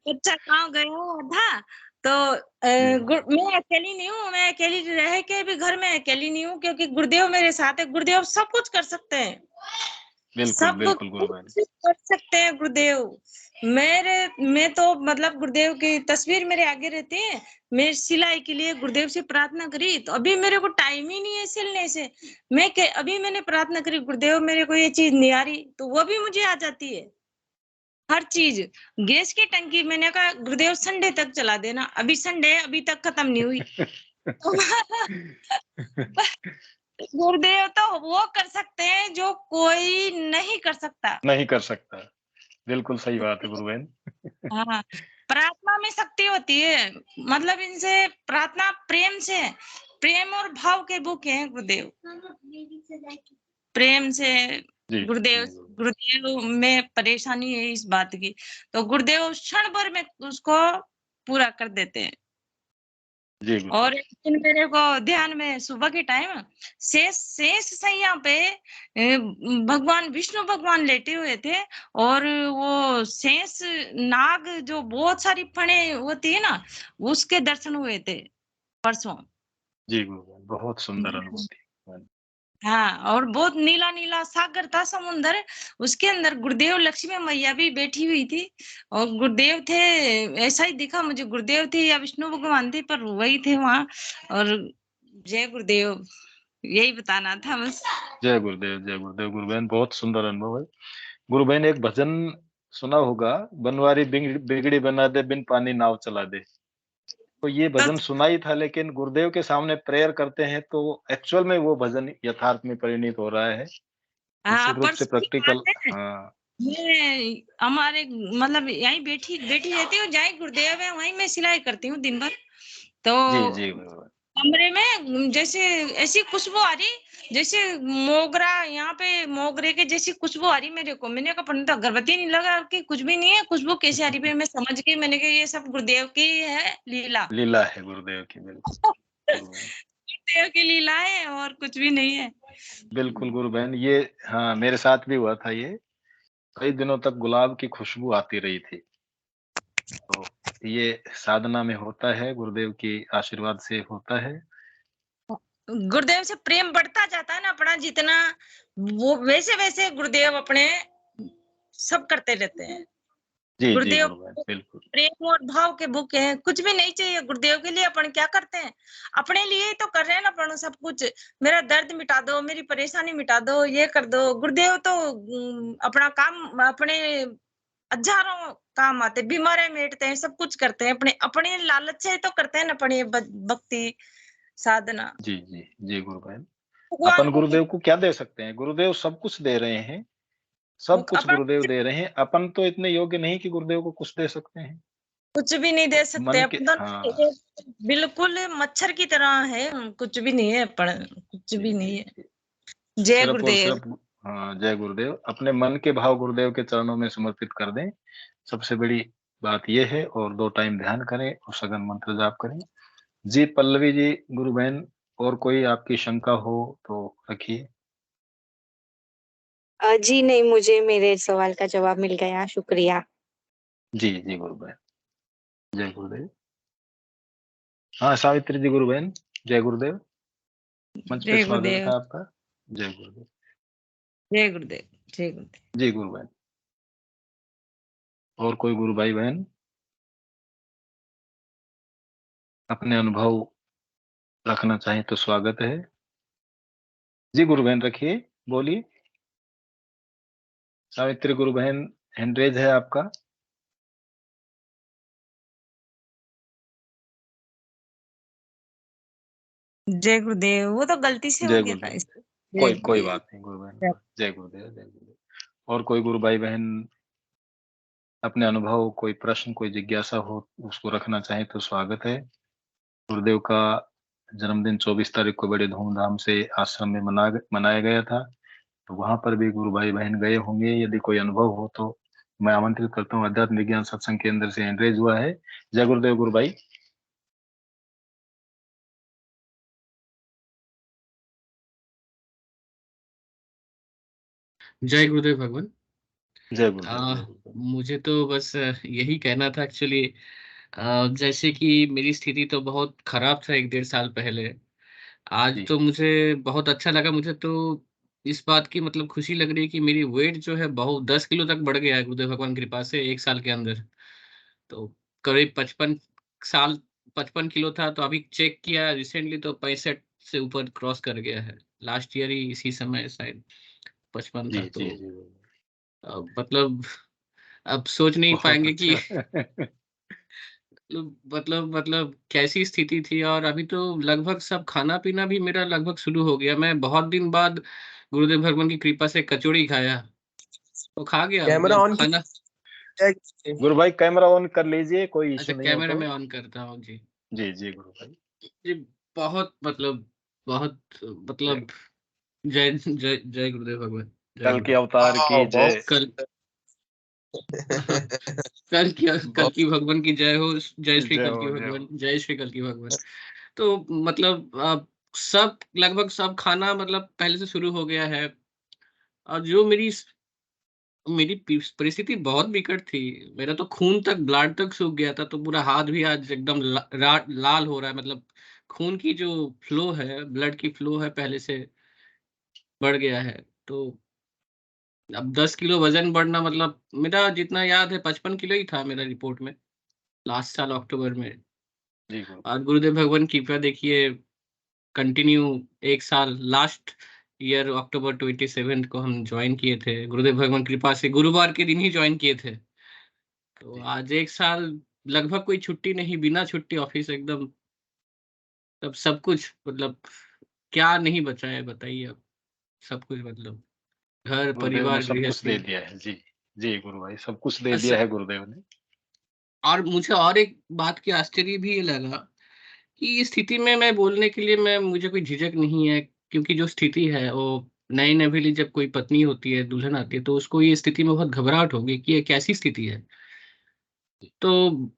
अच्छा गाँव गया था तो मैं अकेली नहीं हूँ, मैं अकेली रह के भी घर में अकेली नहीं हूँ, क्योंकि गुरुदेव मेरे साथ है। गुरुदेव सब कुछ कर सकते हैं, सब कुछ कर सकते हैं गुरुदेव। मैं तो मतलब गुरुदेव की तस्वीर मेरे आगे रहती है। मैं सिलाई के लिए गुरुदेव से प्रार्थना करी, तो अभी मेरे को टाइम ही नहीं है सिलने से। अभी मैंने प्रार्थना करी, गुरुदेव मेरे को ये चीज नहीं आ रही, तो वो भी मुझे आ जाती है हर चीज। गैस की टंकी मैंने कहा गुरुदेव संडे तक चला देना, अभी संडे अभी तक खत्म नहीं हुई। गुरुदेव तो वो कर सकते हैं जो कोई नहीं कर सकता। बिल्कुल सही बात है गुरु बहन। हाँ, प्रार्थना में शक्ति होती है, मतलब इनसे प्रार्थना प्रेम से, प्रेम और भाव के बुक हैं गुरुदेव। प्रेम से गुरुदेव में परेशानी है इस बात की, तो गुरुदेव क्षण भर में उसको पूरा कर देते हैं। और एक दिन मेरे को ध्यान में सुबह के टाइम शेष सैया पे भगवान विष्णु भगवान लेटे हुए थे, और वो शेष नाग जो बहुत सारी फणे होती है ना, उसके दर्शन हुए थे परसों। बहुत सुंदर अनुभूति। हाँ, और बहुत नीला नीला सागर था, समुंदर, उसके अंदर गुरुदेव लक्ष्मी मैया भी बैठी हुई थी, और गुरुदेव थे। ऐसा ही दिखा मुझे, गुरुदेव थे या विष्णु भगवान थे, पर वही थे वहां। और जय गुरुदेव, यही बताना था बस। जय गुरुदेव गुरु बहन, बहुत सुंदर अनुभव है। गुरु बहन एक भजन सुना होगा, बनवारी बिगड़ी बना दे, बिन पानी नाव चला दे। तो ये भजन सुना ही था, लेकिन गुरुदेव के सामने प्रेयर करते हैं तो एक्चुअल में वो भजन यथार्थ में परिणित हो रहा है। निश्चित रूप से प्रैक्टिकल। हाँ, मैं हमारे मतलब यहीं बैठी रहती हूँ, जहाँ गुरुदेव है वहीं मैं सिलाई करती हूँ दिन भर। तो जी कमरे में जैसे ऐसी खुशबू आ रही, जैसे मोगरा, यहाँ पे मोगरे के जैसी खुशबू आ रही मेरे को। मैंने कहा पंडित अगरबत्ती नहीं लगा कि कुछ भी नहीं है, खुशबू कैसे आ रही है? मैं समझ गई, मैंने कहा ये सब गुरुदेव की है लीला है गुरुदेव की। बिल्कुल गुरुदेव की लीला है, और कुछ भी नहीं है। बिल्कुल गुरु बहन, ये हाँ मेरे साथ भी हुआ था। ये कई दिनों तक गुलाब की खुशबू आती रही थी। तो ये साधना में होता है, गुरुदेव की आशीर्वाद से होता है। गुरुदेव से प्रेम बढ़ता जाता है ना अपना, जितना वो वैसे वैसे गुरुदेव अपने सब करते रहते हैं। गुरुदेव बिल्कुल प्रेम और भाव के बुक हैं, कुछ भी नहीं चाहिए गुरुदेव के लिए। अपन क्या करते हैं? अपने लिए ही तो कर रहे हैं ना अपन सब कुछ। मेरा दर्द मिटा दो, मेरी परेशानी मिटा दो, ये कर दो। गुरुदेव तो अपना काम, अपने हजारों काम आते, बीमारियां मिटते हैं, सब कुछ करते हैं। अपने अपने लालच से तो करते हैं ना अपनी भक्ति साधना। जी गुरु बहन, अपन गुरुदेव को क्या दे सकते हैं? गुरुदेव सब कुछ दे रहे हैं, सब कुछ गुरुदेव दे रहे हैं। अपन तो इतने योग्य नहीं कि गुरुदेव को कुछ दे सकते हैं। कुछ भी नहीं दे सकते अपन, बिल्कुल मच्छर की तरह है, कुछ भी नहीं है अपन, कुछ भी नहीं है। जय गुरुदेव। हाँ, जय गुरुदेव। अपने मन के भाव गुरुदेव के चरणों में समर्पित कर दें, सबसे बड़ी बात यह है। और 2 टाइम ध्यान करें और सघन मंत्र जाप करें। जी पल्लवी जी, गुरु बहन, और कोई आपकी शंका हो तो रखिए। जी नहीं, मुझे मेरे सवाल का जवाब मिल गया, शुक्रिया। जी गुरु बहन, जय गुरुदेव। हाँ सावित्री जी, गुरु बहन, जय गुरुदेव। मंच पे स्वागत है आपका। जय गुरुदेव। जय गुरुदेव। जय गुरुदेव। जी गुरु बहन। और कोई गुरु भाई बहन? अपने अनुभव रखना चाहें तो स्वागत है। जी गुरु बहन रखिए, बोलिए। सावित्री गुरु बहन, हैंड रेज है आपका। जय गुरुदेव, वो तो गलती से हो जय गया था गुरुदेव। कोई बात नहीं गुरु बहन। जय गुरुदेव, जय गुरुदेव। और कोई गुरु भाई बहन अपने अनुभव, कोई प्रश्न, कोई जिज्ञासा हो, उसको रखना चाहे तो स्वागत है। गुरुदेव का जन्मदिन 24 तारीख को बड़े धूमधाम से आश्रम में मनाया गया था, तो वहां पर भी गुरु भाई बहन गए होंगे। यदि कोई अनुभव हो तो मैं आमंत्रित करता हूँ। अध्यात्म विज्ञान सत्संग केंद्र से एंड्रेज हुआ है। जय गुरुदेव गुरु भाई। जय गुरुदेव भगवान। जय गुरुदेव। मुझे तो बस यही कहना था एक्चुअली। जैसे कि मेरी स्थिति तो बहुत खराब था 1-1.5 साल पहले। आज तो मुझे बहुत अच्छा लगा। मुझे तो इस बात की मतलब खुशी लग रही है कि मेरी वेट जो है बहुत 10 किलो तक बढ़ गया है गुरुदेव भगवान की कृपा से 1 साल के अंदर। तो करीब 55 किलो था, तो अभी चेक किया रिसेंटली तो 65 से ऊपर क्रॉस कर गया है। लास्ट ईयर ही इसी समय शायद 55 था। तो मतलब अब सोच नहीं पाएंगे कि अच्छा। मतलब कैसी स्थिति थी। और अभी तो लगभग सब खाना पीना भी मेरा लगभग शुरू हो गया। मैं बहुत दिन बाद गुरुदेव भगवान की कृपा से कचौड़ी खाया, तो खा गया कैमरा मतलब ऑन खाना। गुरु भाई कैमरा ऑन कर लीजिए, कोई अच्छा, इशू नहीं हो कैमरा तो। में ऑन करता हूँ जी। जी जी गुरु भाई जी। बहुत मतलब जय जय जय गुरुदेव भगवान। जय कल के गुरुदेव। अवतार की जय। कल कल की भगवान की जय हो। जय श्री जय कल की हो, जय भगवान। हो। जय श्री कल की भगवान। तो मतलब सब लगभग सब खाना मतलब पहले से शुरू हो गया है। और जो मेरी परिस्थिति बहुत विकट थी। मेरा तो खून तक, ब्लड तक सूख गया था। तो पूरा हाथ भी आज एकदम लाल हो रहा है। मतलब खून की जो फ्लो है, ब्लड की फ्लो है पहले से बढ़ गया है। तो अब 10 किलो वजन बढ़ना मतलब मेरा जितना याद है 55 किलो ही था मेरा रिपोर्ट में लास्ट साल अक्टूबर में। जी गुरु। और गुरुदेव भगवान की कृपा देखिए कंटिन्यू 1 साल लास्ट ईयर अक्टूबर 27 को हम ज्वाइन किए थे। गुरुदेव भगवान कृपा से गुरुवार के दिन ही ज्वाइन किए थे। तो आज 1 साल लगभग कोई छुट्टी नहीं, बिना छुट्टी ऑफिस एकदम। तब सब कुछ मतलब क्या नहीं बचा है बताइए अब। सब कुछ मतलब घर गुरुदेव ने परिवार सब कुछ दे गृहस्थी। दिया है। जी जी गुरु भाई, सब कुछ दे बस। दिया है गुरुदेव ने। और मुझे और एक बात की आश्चर्य भी ये लगा कि इस स्थिति में मैं बोलने के लिए मैं मुझे कोई झिझक नहीं है। क्योंकि जो स्थिति है वो नई नवेली जब कोई पत्नी होती है, दुल्हन आती है, तो उसको ये स्थिति में बहुत घबराहट होगी कि ये कैसी स्थिति है। तो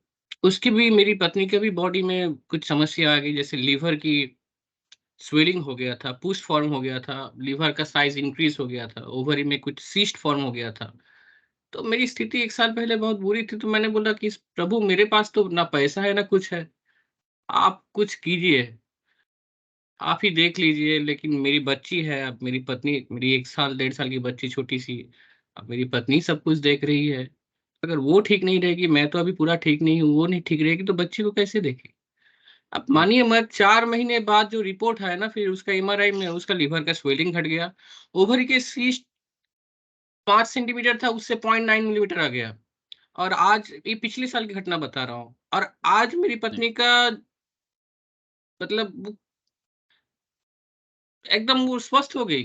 उसकी भी, मेरी पत्नी के भी बॉडी में कुछ समस्या आ गई। जैसे लीवर की स्वेलिंग हो गया था, पुस्ट फॉर्म हो गया था, लीवर का साइज इंक्रीज हो गया था, ओवरी में कुछ सीस्ट फॉर्म हो गया था। तो मेरी स्थिति 1 साल पहले बहुत बुरी थी। तो मैंने बोला कि प्रभु मेरे पास तो ना पैसा है ना कुछ है, आप कुछ कीजिए, आप ही देख लीजिए। लेकिन मेरी बच्ची है, अब मेरी पत्नी, मेरी 1 साल 1.5 साल की बच्ची छोटी सी, अब मेरी पत्नी सब कुछ देख रही है। अगर वो ठीक नहीं रहेगी, मैं तो अभी पूरा ठीक नहीं हूँ, वो नहीं ठीक रहेगी तो बच्ची को कैसे देखेगी। अब मानिए मैं 4 महीने बाद जो रिपोर्ट है ना, फिर उसका एमआरआई में उसका लीवर का स्वेलिंग घट गया। ओवरी के सीस्ट 5 सेंटीमीटर था, उससे 0.9 मिलीमीटर आ गया। और आज ये पिछले साल की घटना बता रहा हूँ। और आज मेरी पत्नी का मतलब एकदम वो स्वस्थ हो गई।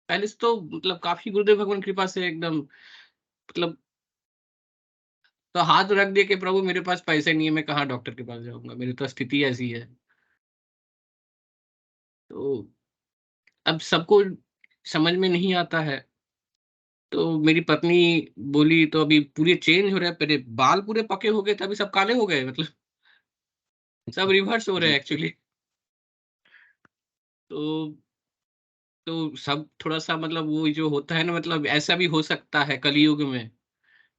पहले से तो मतलब काफी गुरुदेव भगवान कृपा से एकदम मतलब, तो हाथ रख दिए कि प्रभु मेरे पास पैसे नहीं है, मैं कहाँ डॉक्टर के पास जाऊंगा, मेरी तो स्थिति ऐसी है। तो अब सबको समझ में नहीं आता है। तो मेरी पत्नी बोली तो अभी पूरे चेंज हो रहा है। पहले बाल पूरे पके हो गए थे, अभी सब काले हो गए। मतलब सब रिवर्स हो रहे जी हैं एक्चुअली। तो सब थोड़ा सा मतलब वो जो होता है ना, मतलब ऐसा भी हो सकता है कलयुग में।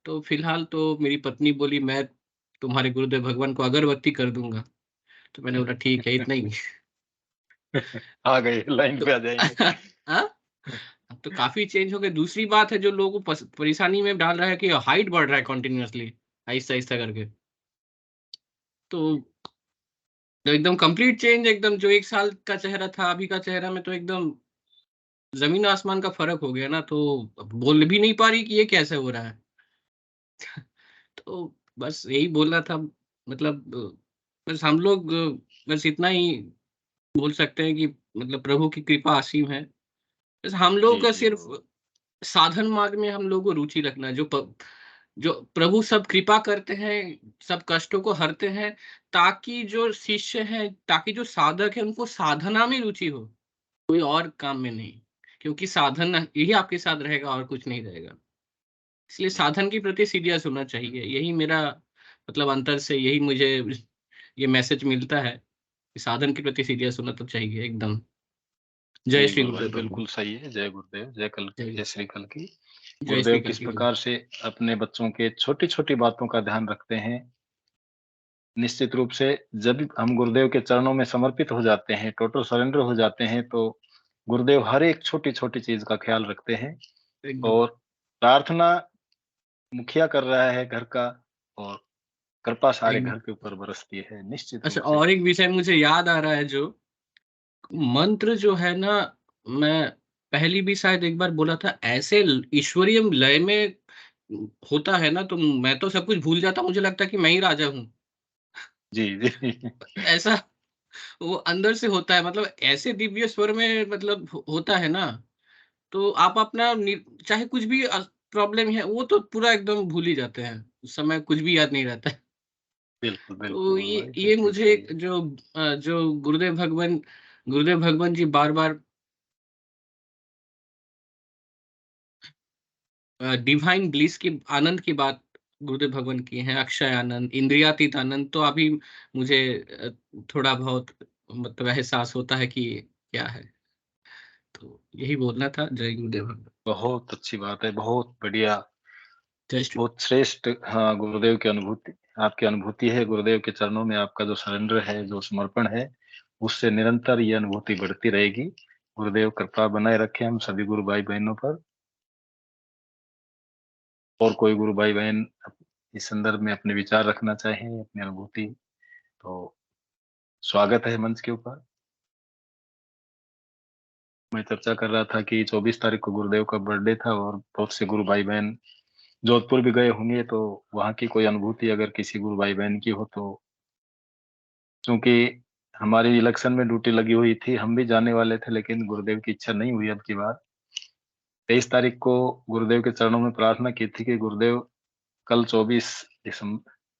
तो फिलहाल तो मेरी पत्नी बोली मैं तुम्हारे गुरुदेव भगवान को अगरबत्ती कर दूंगा। तो मैंने बोला ठीक है, इतना ही। आ गए, लाइन तो पे आ जाएंगे। हाँ, अब तो काफी चेंज हो गए। दूसरी बात है जो लोगों को परेशानी में डाल रहा है कि हाइट बढ़ रहा है कंटिन्यूअसली, आहिस्ता आहिस्ता करके। तो तो एकदम कंप्लीट चेंज, एकदम जो 1 साल का चेहरा था अभी का चेहरा में तो एकदम जमीन आसमान का फर्क हो गया ना। तो बोल भी नहीं पा रही कि ये कैसे हो रहा है। तो बस यही बोलना था, मतलब बस हम लोग बस इतना ही बोल सकते हैं कि मतलब प्रभु की कृपा असीम है। बस हम लोगों जी का जी सिर्फ साधन मार्ग में हम लोगों को रुचि रखना है। जो प्रभु सब कृपा करते हैं, सब कष्टों को हरते हैं, ताकि जो शिष्य हैं, ताकि जो साधक है, उनको साधना में रुचि हो, कोई और काम में नहीं। क्योंकि साधन यही आपके साथ रहेगा और कुछ नहीं रहेगा। इसलिए साधन के प्रति सीरियस होना चाहिए। यही मेरा मतलब अंतर से यही मुझे ये मैसेज मिलता है कि साधन के प्रति सीरियस होना तो चाहिए एकदम। जय श्री बिल्कुल भाई, गुरुदेव प्रभु। बिल्कुल सही है। जय गुरुदेव, जय कल की, जय जय श्री कल की। जय श्री गुरुदेव कल किस की जय। प्रकार से अपने बच्चों के छोटी-छोटी बातों का ध्यान रखते हैं। निश्चित रूप से जब हम गुरुदेव के चरणों में समर्पित हो जाते हैं, टोटल सरेंडर हो जाते हैं, तो गुरुदेव हर एक छोटी-छोटी चीज़ का ख्याल रखते हैं। एकदम। और प्रार्थना मुखिया कर रहा है घर का, और कृपा सारे एकदम। घर के ऊपर बरसती है, निश्चित अच्छा, रूप से। और एक विषय मुझे याद आ रहा है, जो मंत्र जो है ना, मैं पहली भी शायद एक बार बोला था, ऐसे ईश्वरीय लय में होता है ना, तो मैं तो सब कुछ भूल जाता हूँ, मुझे लगता है कि मैं ही राजा हूँ। जी, जी। ऐसा वो अंदर से होता है, मतलब ऐसे दिव्य स्वर में मतलब होता है ना, तो आप अपना चाहे कुछ भी प्रॉब्लम है, वो तो पूरा एकदम भूल ही जाते हैं। उस समय कुछ भी याद नहीं रहता है। बिल्कुल, तो बिल्कुल भाई, ये बिल्कुल मुझे सही एक है। जो गुरुदेव भगवान जी बार-बार डिवाइन ब्लिस की आनंद की बात गुरुदेव भगवान की है, अक्षय आनंद, इंद्रियातीत आनंद, तो अभी मुझे थोड़ा बहुत मतलब एहसास होता है कि क्या है। तो यही बोलना था। जय गुरुदेव भगवान। बहुत अच्छी बात है, बहुत बढ़िया, जय श्री। बहुत श्रेष्ठ। हाँ, गुरुदेव की अनुभूति, आपकी अनुभूति है, गुरुदेव के चरणों में आपका जो सरेंडर है, जो समर्पण है, उससे निरंतर ये अनुभूति बढ़ती रहेगी। गुरुदेव कृपा बनाए रखें हम सभी गुरु भाई-बहनों पर। और कोई गुरु भाई-बहन इस संदर्भ में अपने विचार रखना चाहें, अपनी अनुभूति, तो स्वागत है मंच के ऊपर। मैं चर्चा कर रहा था कि 24 तारीख को गुरुदेव का बर्थडे था, और बहुत से गुरु भाई-बहन जोधपुर भी गए होंगे, तो वहाँ की कोई अनुभूति अगर किसी गुरु भाई-बहन की हो तो। चूँकि हमारी इलेक्शन में ड्यूटी लगी हुई थी, हम भी जाने वाले थे, लेकिन गुरुदेव की इच्छा नहीं हुई अब की बार। 23 तारीख को गुरुदेव के चरणों में प्रार्थना की थी कि गुरुदेव, कल 24 दिसम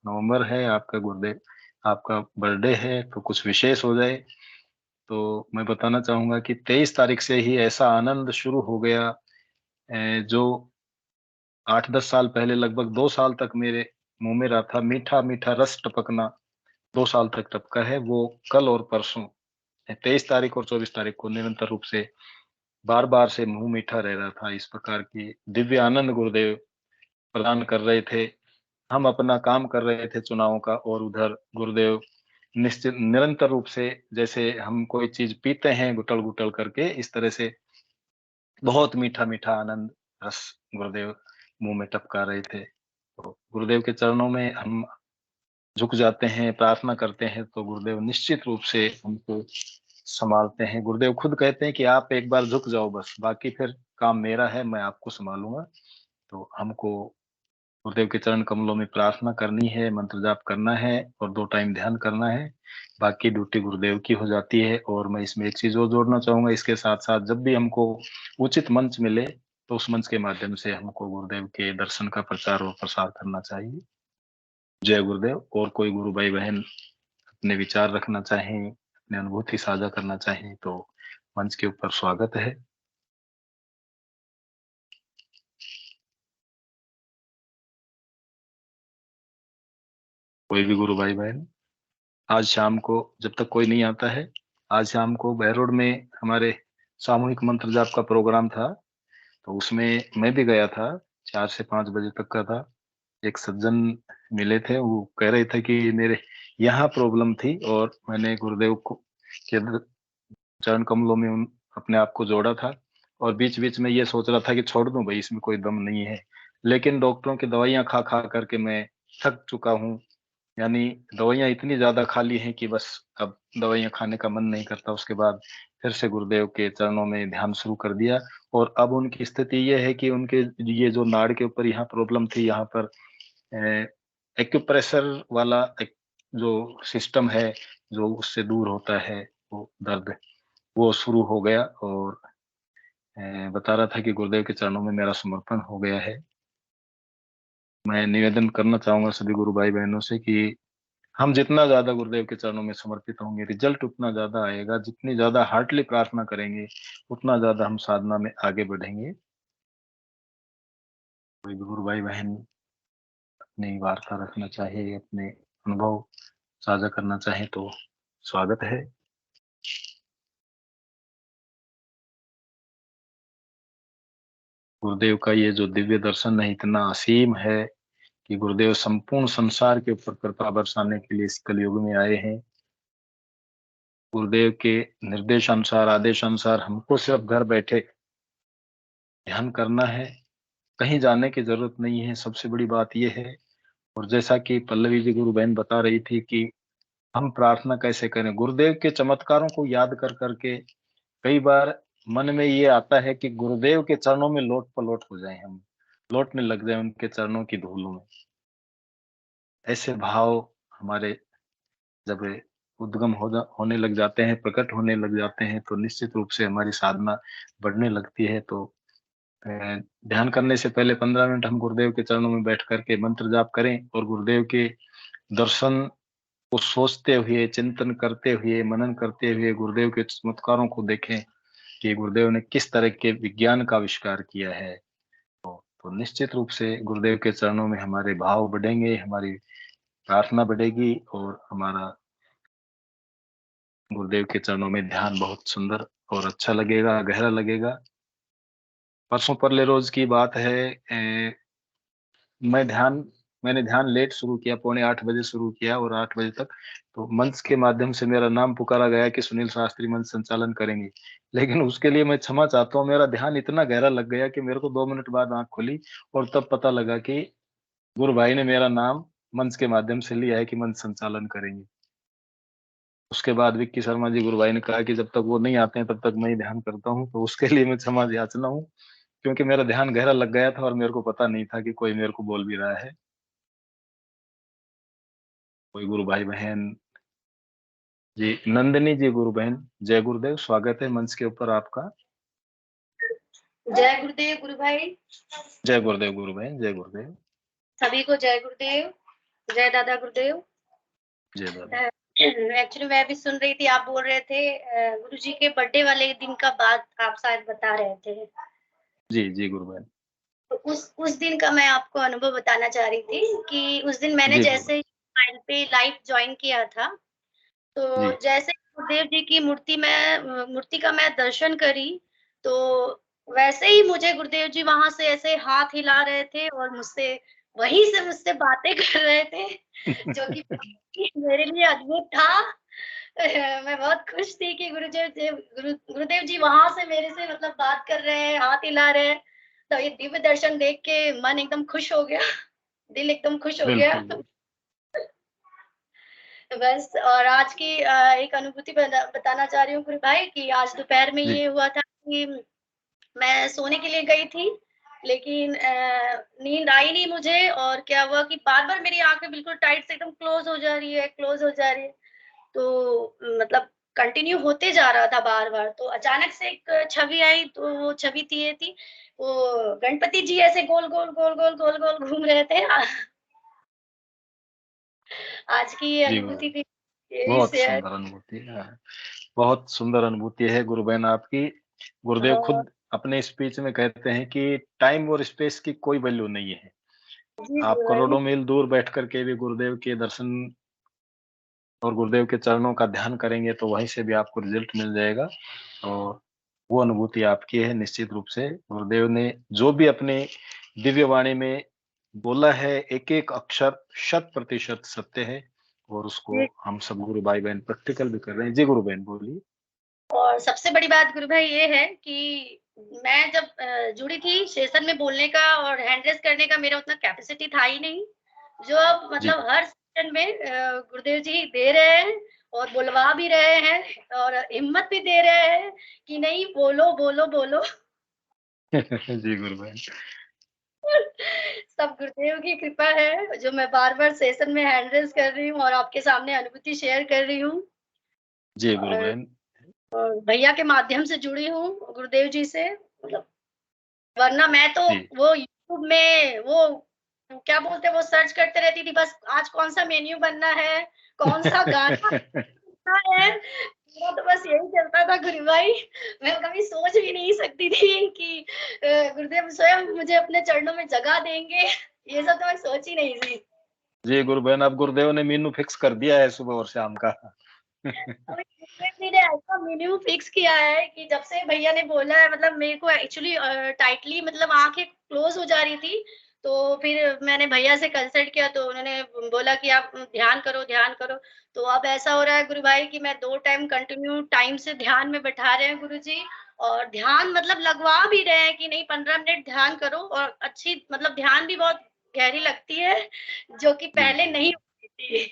नवंबर है, आपका गुरुदेव, आपका बर्थडे है, तो कुछ विशेष हो जाए। तो मैं बताना चाहूँगा कि 23 तारीख से ही ऐसा आनंद शुरू हो गया, जो 8-10 साल पहले लगभग 2 साल तक मेरे मुँह में रहा था, मीठा-मीठा रस टपकना 2 साल तक टपका है, वो कल और परसों 23 तारीख और 24 तारीख को निरंतर रूप से बार-बार से मुँह मीठा रह रहा था। इस प्रकार की दिव्य आनंद गुरुदेव प्रदान कर रहे थे। हम अपना काम कर रहे थे चुनावों का, और उधर गुरुदेव निश्चित निरंतर रूप से, जैसे हम कोई चीज़ पीते हैं घुटल-घुटल करके, इस तरह से बहुत मीठा-मीठा आनंद रस गुरुदेव मुँह में टपका रहे थे। तो गुरुदेव के चरणों में हम झुक जाते हैं, प्रार्थना करते हैं, तो गुरुदेव निश्चित रूप से हमको सँभालते हैं। गुरुदेव खुद कहते हैं कि आप एक बार झुक जाओ बस, बाकी फिर काम मेरा है, मैं आपको सँभालूँगा। तो हमको गुरुदेव के चरण कमलों में प्रार्थना करनी है, मंत्र जाप करना है, और 2 टाइम ध्यान करना है। बाकी ड्यूटी गुरुदेव की हो जाती है। और मैं इसमें एक चीज़ और जोड़ना चाहूँगा, इसके साथ-साथ जब भी हमको उचित मंच मिले, तो उस मंच के माध्यम से हमको गुरुदेव के दर्शन का प्रचार और प्रसार करना चाहिए। जय गुरुदेव। और कोई गुरु भाई-बहन अपने विचार रखना चाहें, अपनी अनुभूति साझा करना चाहें, तो मंच के ऊपर स्वागत है। कोई भी गुरु भाई-बहन। आज शाम को, जब तक कोई नहीं आता है, आज शाम को बहरोड में हमारे सामूहिक मंत्र जाप का प्रोग्राम था, तो उसमें मैं भी गया था, 4 से 5 बजे तक का था। एक सज्जन मिले थे, वो कह रहे थे कि मेरे यहाँ प्रॉब्लम थी, और मैंने गुरुदेव को के चरण कमलों में अपने आप को जोड़ा था, और बीच-बीच में ये सोच रहा था कि छोड़ दूँ भई, इसमें कोई दम नहीं है। लेकिन डॉक्टरों की दवाइयाँ खा-खा कर के मैं थक चुका हूँ, यानी दवाइयाँ इतनी ज्यादा खा ली हैं कि बस अब दवाइयाँ खाने का मन नहीं करता। उसके बाद फिर से गुरुदेव के चरणों में ध्यान शुरू कर दिया और अब उनकी स्थिति ये है कि उनके ये जो नाड़ के ऊपर यहाँ प्रॉब्लम थी, यहाँ पर एक्यूप्रेशर वाला एक जो सिस्टम है, जो उससे दूर होता है वो दर्द, वो शुरू हो गया और बता रहा था कि गुरुदेव के चरणों में मेरा समर्पण हो गया है। मैं निवेदन करना चाहूँगा सभी गुरु भाई बहनों से कि हम जितना ज़्यादा गुरुदेव के चरणों में समर्पित होंगे, रिज़ल्ट उतना ज़्यादा आएगा। जितनी ज़्यादा हार्टली प्रार्थना करेंगे, उतना ज़्यादा हम साधना में आगे बढ़ेंगे। कोई भी गुरु भाई बहन अपनी वार्ता रखना चाहे, अपने अनुभव साझा करना चाहे तो स्वागत है। गुरुदेव का ये जो दिव्य दर्शन है इतना असीम है कि गुरुदेव संपूर्ण संसार के ऊपर कृपा बरसाने के लिए इस कलयुग में आए हैं। गुरुदेव के निर्देशानुसार, आदेशानुसार हमको सिर्फ घर बैठे ध्यान करना है, कहीं जाने की जरूरत नहीं है। सबसे बड़ी बात यह है, और जैसा कि पल्लवी जी गुरु बहन बता रही थी कि हम प्रार्थना कैसे करें, गुरुदेव के चमत्कारों को याद कर करके कई बार मन में ये आता है कि गुरुदेव के चरणों में लोट पलोट हो जाए, हम लौटने लग जाए उनके चरणों की धूलों में। ऐसे भाव हमारे जब उद्गम होने लग जाते हैं, प्रकट होने लग जाते हैं, तो निश्चित रूप से हमारी साधना बढ़ने लगती है। तो ध्यान करने से पहले 15 मिनट हम गुरुदेव के चरणों में बैठ करके मंत्र जाप करें और गुरुदेव के दर्शन को सोचते हुए, चिंतन करते हुए, मनन करते हुए गुरुदेव के चमत्कारों को देखें कि गुरुदेव ने किस तरह के विज्ञान का आविष्कार किया है। तो निश्चित रूप से गुरुदेव के चरणों में हमारे भाव बढ़ेंगे, हमारी प्रार्थना बढ़ेगी और हमारा गुरुदेव के चरणों में ध्यान बहुत सुंदर और अच्छा लगेगा, गहरा लगेगा। परसों परले रोज की बात है, मैंने ध्यान लेट शुरू किया, 7:45 बजे शुरू किया और 8 बजे तक तो मंच के माध्यम से मेरा नाम पुकारा गया कि सुनील शास्त्री मंच संचालन करेंगे। लेकिन उसके लिए मैं क्षमा चाहता हूँ, मेरा ध्यान इतना गहरा लग गया कि मेरे को 2 मिनट बाद आँख खुली और तब पता लगा कि गुरु भाई ने मेरा नाम मंच के माध्यम से लिया है कि मंच संचालन करेंगे। उसके बाद विक्की शर्मा जी गुरु भाई ने कहा कि जब तक वो नहीं आते हैं तब तक मैं ही ध्यान करता हूँ, तो उसके लिए मैं क्षमा याचना हूँ, क्योंकि मेरा ध्यान गहरा लग गया था और मेरे को पता नहीं था कि कोई मेरे को बोल भी रहा है। कोई गुरु भाई बहन जी, नंदिनी जी गुरु बहन, जय गुरुदेव, स्वागत है मंच के ऊपर आपका। जय गुरुदेव गुरु भाई। जय गुरुदेव गुरु बहन, जय गुरुदेव। सभी को जय गुरुदेव, जय दादा गुरुदेव। जय दादा। एक्चुअली मैं भी सुन रही थी, आप बोल रहे थे गुरुजी के बर्थडे वाले दिन का बात आप शायद बता रहे थे। जी जी गुरु बहन। तो उस दिन का मैं आपको अनुभव बताना चाह रही थी कि उस दिन मैंने जैसे मोबाइल पे लाइव ज्वाइन किया था, तो जैसे गुरुदेव जी की मूर्ति का मैं दर्शन करी, तो वैसे ही मुझे गुरुदेव जी वहां से ऐसे हाथ हिला रहे थे और वहीं से मुझसे बातें कर रहे थे, जो कि मेरे लिए अद्भुत था। मैं बहुत खुश थी कि गुरुदेव जी वहां से मेरे से मतलब बात कर रहे हैं, हाथ हिला रहे हैं। तो ये दिव्य दर्शन देख के मन एकदम खुश हो गया, दिल एकदम खुश हो गया। बस, और आज की एक अनुभूति बताना चाह रही हूँ गुरु भाई कि आज दोपहर में ये हुआ था कि मैं सोने के लिए गई थी, लेकिन नींद आई नहीं मुझे, और क्या हुआ कि बार-बार मेरी आंखें बिल्कुल टाइट से एकदम क्लोज हो जा रही है, क्लोज हो जा रही है। तो मतलब कंटिन्यू होते जा रहा था बार-बार। तो अचानक से एक छवि आई, तो वो छवि थी वो गणपति जी ऐसे गोल-गोल घूम रहे थे। आज की ये अनुभूति थी। बहुत सुंदर अनुभूति है, बहुत सुंदर अनुभूति है गुरु बहन आपकी। गुरुदेव खुद अपने स्पीच में कहते हैं कि टाइम और स्पेस की कोई वैल्यू नहीं है। आप करोड़ों मील दूर बैठ करके भी गुरुदेव के दर्शन और गुरुदेव के चरणों का ध्यान करेंगे तो वहीं से भी आपको रिजल्ट मिल जाएगा, और वो अनुभूति आपकी है निश्चित रूप से। गुरुदेव ने जो भी अपने दिव्य वाणी में बोला है, एक-एक अक्षर 100% सत्य है, और उसको हम सब गुरु भाई बहन प्रैक्टिकल भी कर रहे हैं। जी गुरु बहन बोलिए। और सबसे बड़ी बात गुरु भाई ये है कि मैं जब जुड़ी थी सेशन में बोलने का और हैंड रेज़ करने का मेरा उतना कैपेसिटी था ही नहीं। जो अब मतलब हर सेशन में गुरुदेव जी दे रहे हैं और बुलवा भी रहे हैं और हिम्मत भी दे रहे हैं कि नहीं बोलो बोलो बोलो। जी गुरुबहन। सब गुरुदेव की कृपा है जो मैं बार-बार सेशन में हैंड रेज़ कर रही हूँ और आपके सामने अनुभूति शेयर कर रही हूँ। जी गुरुबहन। और भैया के माध्यम से जुड़ी हूँ गुरुदेव जी से, मतलब वरना मैं तो वो यूट्यूब में वो क्या बोलते हैं वो सर्च करते रहती थी, बस आज कौन सा मेन्यू बनना है, कौन सा गाना सुनना है, मेरा तो बस यही चलता था गुरु भाई। मैं कभी सोच भी नहीं सकती थी कि गुरुदेव स्वयं मुझे अपने चरणों में जगह देंगे, ये सब तो मैं सोच ही नहीं थी। जी गुरुबहन, अब गुरुदेव ने मेनू फिक्स कर दिया है सुबह और शाम का। गुरुदेव ने ऐसा मेन्यू फिक्स किया है कि जब से भैया ने बोला है, मतलब मेरे को एक्चुअली टाइटली मतलब आंखें क्लोज हो जा रही थी, तो फिर मैंने भैया से कंसल्ट किया तो उन्होंने बोला कि आप ध्यान करो, ध्यान करो। तो अब ऐसा हो रहा है गुरु भाई कि मैं 2 टाइम कंटिन्यू टाइम से ध्यान में बैठा रहे हैं गुरुजी और ध्यान मतलब लगवा भी रहे हैं कि नहीं 15 मिनट ध्यान करो और अच्छी मतलब ध्यान भी बहुत गहरी लगती है, जो कि पहले नहीं होती थी।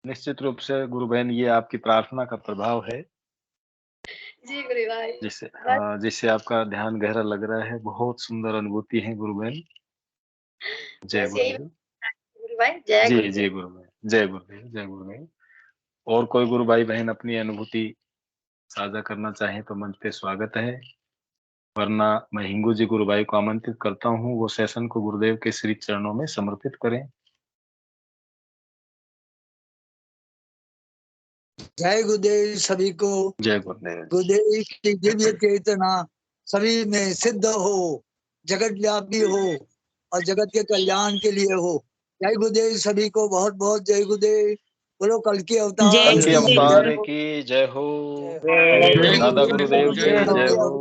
निश्चित रूप से गुरुबहन ये आपकी प्रार्थना का प्रभाव है। जी गुरु भाई। जिससे आपका ध्यान गहरा लग रहा है। बहुत सुंदर अनुभूति है गुरुबहन। जय बस यही गुरुदेव। गुरु भाई, जय जी गुरुदेव। जी गुरुदेव, जय गुरुदेव, जय गुरुदेव। और कोई गुरु भाई बहन अपनी अनुभूति साझा करना चाहे तो मंच पे स्वागत है, वरना मैं हिंगू जी गुरु भाई को आमंत्रित करता हूँ वो सेशन को गुरुदेव के श्री चरणों में समर्पित करें। जय गुरुदेव सभी को। जय गुरुदेव। गुरुदेव की दिव्य चेतना सभी में सिद्ध हो, जगत व्यापी हो और जगत के कल्याण के लिए हो। जय गुरुदेव सभी को, बहुत बहुत जय गुरुदेव। बोलो कल की अवतार की जय हो। दादा गुरुदेव की जय हो।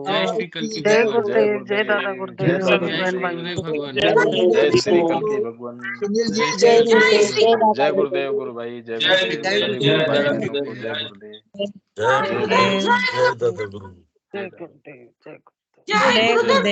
जय श्री कल की जय भगवान। गुरुदेव, जय दादा गुरुदेव, जय श्री गुरुदेव भगवान। जय श्री कल की भगवान। सुनील जी जय जय गुरुदेव गुरु भाई, जय गुरुदेव सभी गुरु भाई बहनों को जय गुरुदेव। जय गुरुदेव, जय दादा गुरु। जय गुरुदेव।